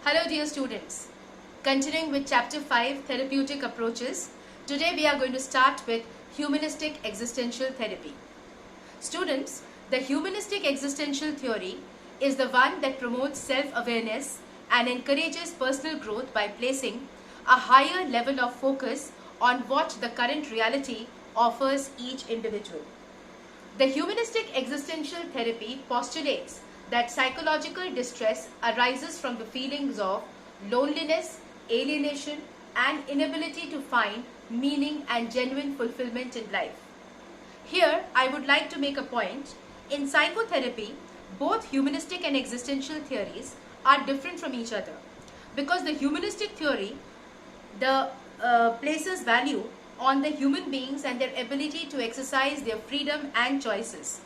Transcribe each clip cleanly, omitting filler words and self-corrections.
Hello dear students, continuing with chapter 5 therapeutic approaches, today we are going to start with humanistic existential therapy. Students, the humanistic existential theory is the one that promotes self-awareness and encourages personal growth by placing a higher level of focus on what the current reality offers each individual. The humanistic existential therapy postulates that psychological distress arises from the feelings of loneliness, alienation, and inability to find meaning and genuine fulfillment in life. Here, I would like to make a point. In psychotherapy, both humanistic and existential theories are different from each other because the humanistic theory places value on the human beings and their ability to exercise their freedom and choices.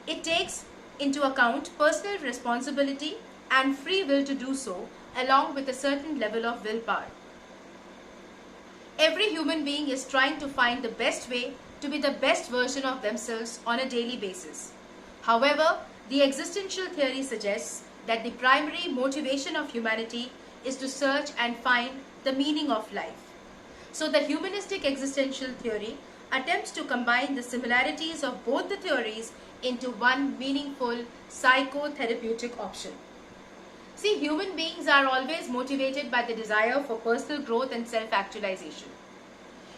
It takes into account personal responsibility and free will to do so, along with a certain level of willpower. Every human being is trying to find the best way to be the best version of themselves on a daily basis. However, the existential theory suggests that the primary motivation of humanity is to search and find the meaning of life. So the humanistic existential theory attempts to combine the similarities of both the theories into one meaningful psychotherapeutic option. See, human beings are always motivated by the desire for personal growth and self-actualization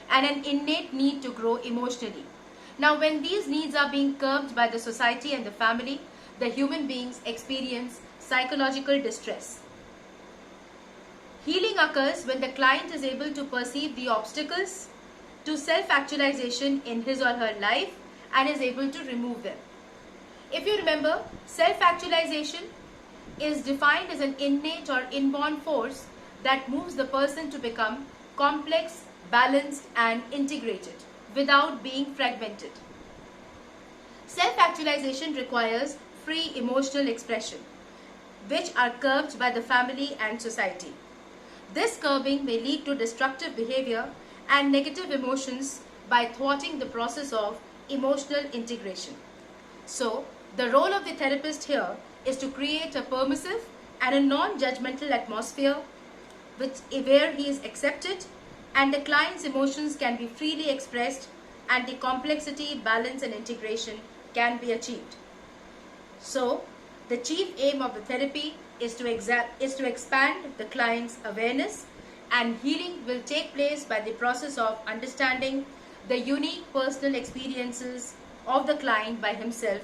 and an innate need to grow emotionally. Now, when these needs are being curbed by the society and the family, the human beings experience psychological distress. Healing occurs when the client is able to perceive the obstacles to self-actualization in his or her life and is able to remove them. If you remember, self-actualization is defined as an innate or inborn force that moves the person to become complex, balanced, and integrated without being fragmented. Self-actualization requires free emotional expression, which are curbed by the family and society. This curbing may lead to destructive behavior and negative emotions by thwarting the process of emotional integration. So, the role of the therapist here is to create a permissive and a non-judgmental atmosphere where he is accepted and the client's emotions can be freely expressed and the complexity, balance and integration can be achieved. So, the chief aim of the therapy is to expand the client's awareness, and healing will take place by the process of understanding the unique personal experiences of the client by himself,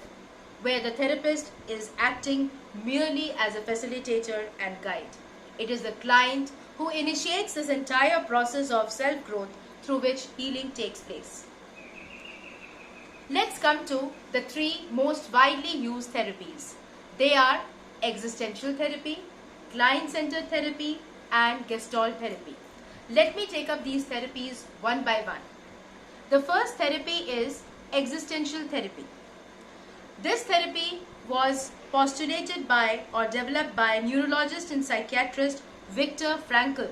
where the therapist is acting merely as a facilitator and guide. It is the client who initiates this entire process of self-growth through which healing takes place. Let's come to the three most widely used therapies. They are existential therapy, client-centered therapy, and Gestalt therapy. Let me take up these therapies one by one. The first therapy is existential therapy. This therapy was postulated by or developed by neurologist and psychiatrist Viktor Frankl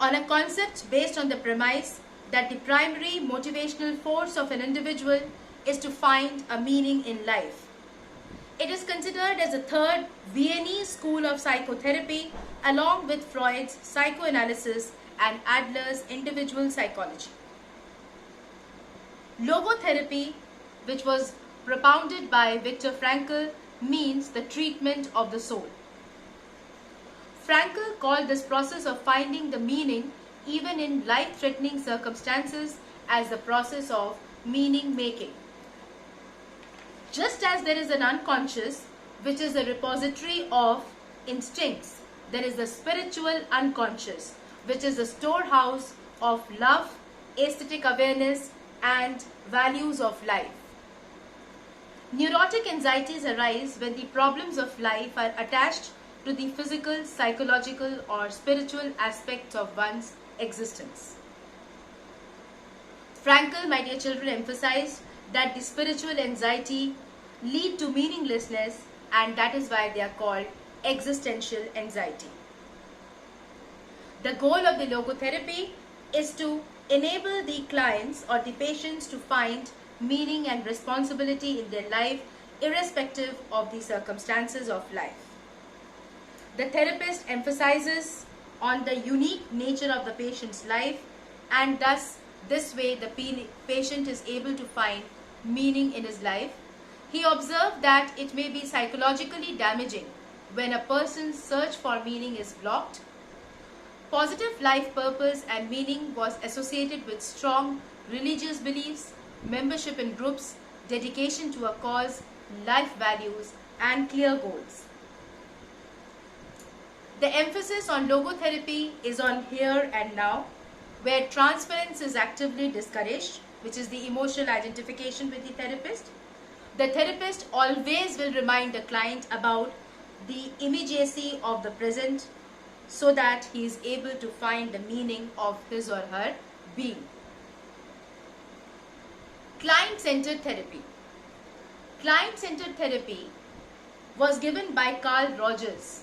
on a concept based on the premise that the primary motivational force of an individual is to find a meaning in life. It is considered as a third Viennese school of psychotherapy along with Freud's psychoanalysis and Adler's individual psychology. Logotherapy, which was propounded by Viktor Frankl, means the treatment of the soul. Frankl called this process of finding the meaning even in life-threatening circumstances as the process of meaning making. Just as there is an unconscious, which is a repository of instincts, there is the spiritual unconscious, which is a storehouse of love, aesthetic awareness, and values of life. Neurotic anxieties arise when the problems of life are attached to the physical, psychological, or spiritual aspects of one's existence. Frankl, my dear children, emphasized that the spiritual anxiety lead to meaninglessness, and that is why they are called existential anxiety. The goal of the logotherapy is to enable the clients or the patients to find meaning and responsibility in their life irrespective of the circumstances of life. The therapist emphasizes on the unique nature of the patient's life, and thus this way the patient is able to find meaning in his life. He observed that it may be psychologically damaging when a person's search for meaning is blocked. Positive life purpose and meaning was associated with strong religious beliefs, membership in groups, dedication to a cause, life values, and clear goals. The emphasis on logotherapy is on here and now, where transference is actively discouraged, which is the emotional identification with the therapist. The therapist always will remind the client about the immediacy of the present so that he is able to find the meaning of his or her being. Client-centered therapy. Client-centered therapy was given by Carl Rogers.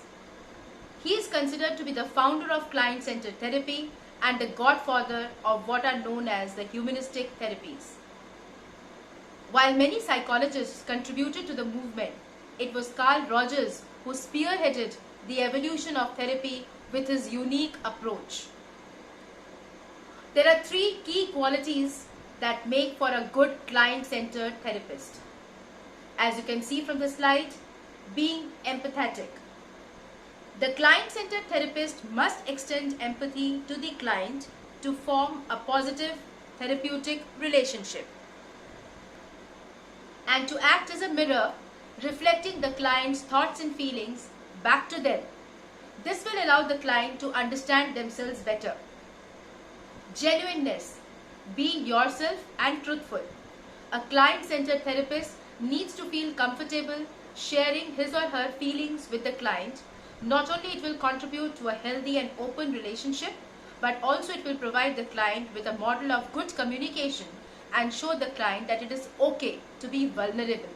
He is considered to be the founder of client-centered therapy and the godfather of what are known as the humanistic therapies. While many psychologists contributed to the movement, it was Carl Rogers who spearheaded the evolution of therapy with his unique approach. There are three key qualities that make for a good client-centered therapist. As you can see from the slide, being empathetic. The client-centered therapist must extend empathy to the client to form a positive therapeutic relationship, and to act as a mirror, reflecting the client's thoughts and feelings back to them. This will allow the client to understand themselves better. Genuineness. Be yourself and truthful. A client-centered therapist needs to feel comfortable sharing his or her feelings with the client. Not only it will contribute to a healthy and open relationship, but also it will provide the client with a model of good communication and show the client that it is okay to be vulnerable.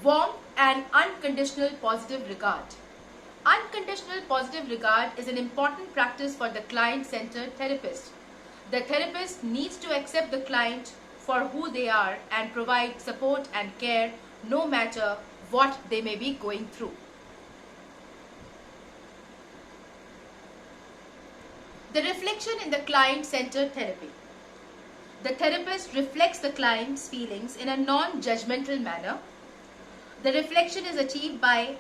Warm and unconditional positive regard. Unconditional positive regard is an important practice for the client-centered therapist. The therapist needs to accept the client for who they are and provide support and care no matter what they may be going through. The reflection in the client-centered therapy. The therapist reflects the client's feelings in a non-judgmental manner. The reflection is achieved by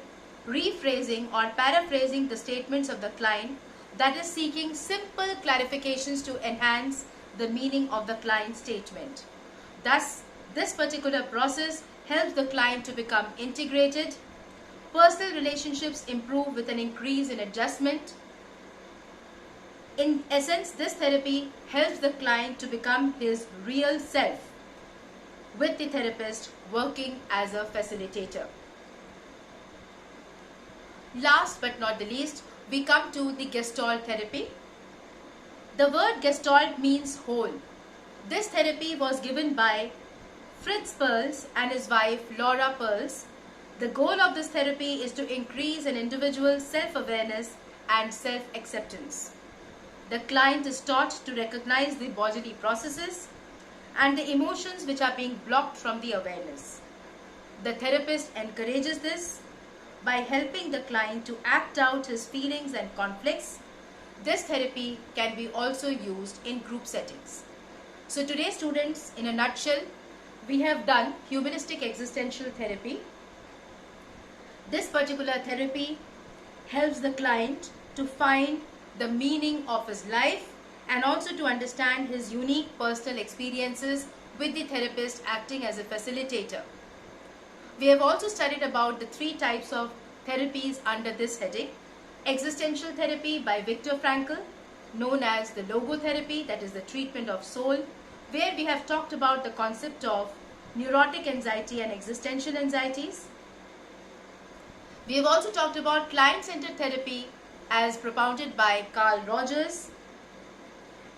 rephrasing or paraphrasing the statements of the client, that is seeking simple clarifications to enhance the meaning of the client's statement. Thus, this particular process helps the client to become integrated. Personal relationships improve with an increase in adjustment. In essence, this therapy helps the client to become his real self, with the therapist working as a facilitator. Last but not the least, we come to the Gestalt therapy. The word Gestalt means whole. This therapy was given by Fritz Perls and his wife Laura Perls. The goal of this therapy is to increase an individual's self-awareness and self-acceptance. The client is taught to recognize the bodily processes and the emotions which are being blocked from the awareness. The therapist encourages this by helping the client to act out his feelings and conflicts. This therapy can be also used in group settings. So today, students, in a nutshell, we have done humanistic existential therapy. This particular therapy helps the client to find the meaning of his life and also to understand his unique personal experiences, with the therapist acting as a facilitator. We have also studied about the three types of therapies under this heading. Existential therapy by Viktor Frankl, known as the logotherapy, that is the treatment of soul, where we have talked about the concept of neurotic anxiety and existential anxieties. We have also talked about client-centered therapy as propounded by Carl Rogers.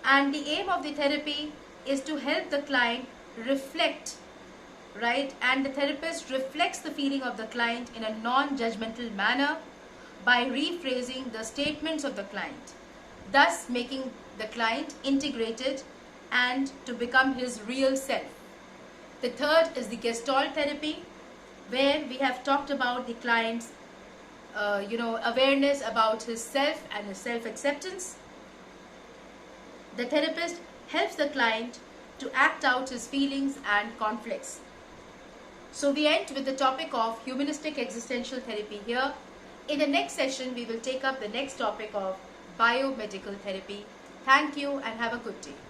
And the aim of the therapy is to help the client reflect, right? And the therapist reflects the feeling of the client in a non-judgmental manner by rephrasing the statements of the client, thus making the client integrated and to become his real self. The third is the Gestalt therapy, where we have talked about the client's awareness about his self and his self-acceptance. The therapist helps the client to act out his feelings and conflicts. So we end with the topic of humanistic existential therapy here. In the next session, we will take up the next topic of biomedical therapy. Thank you and have a good day.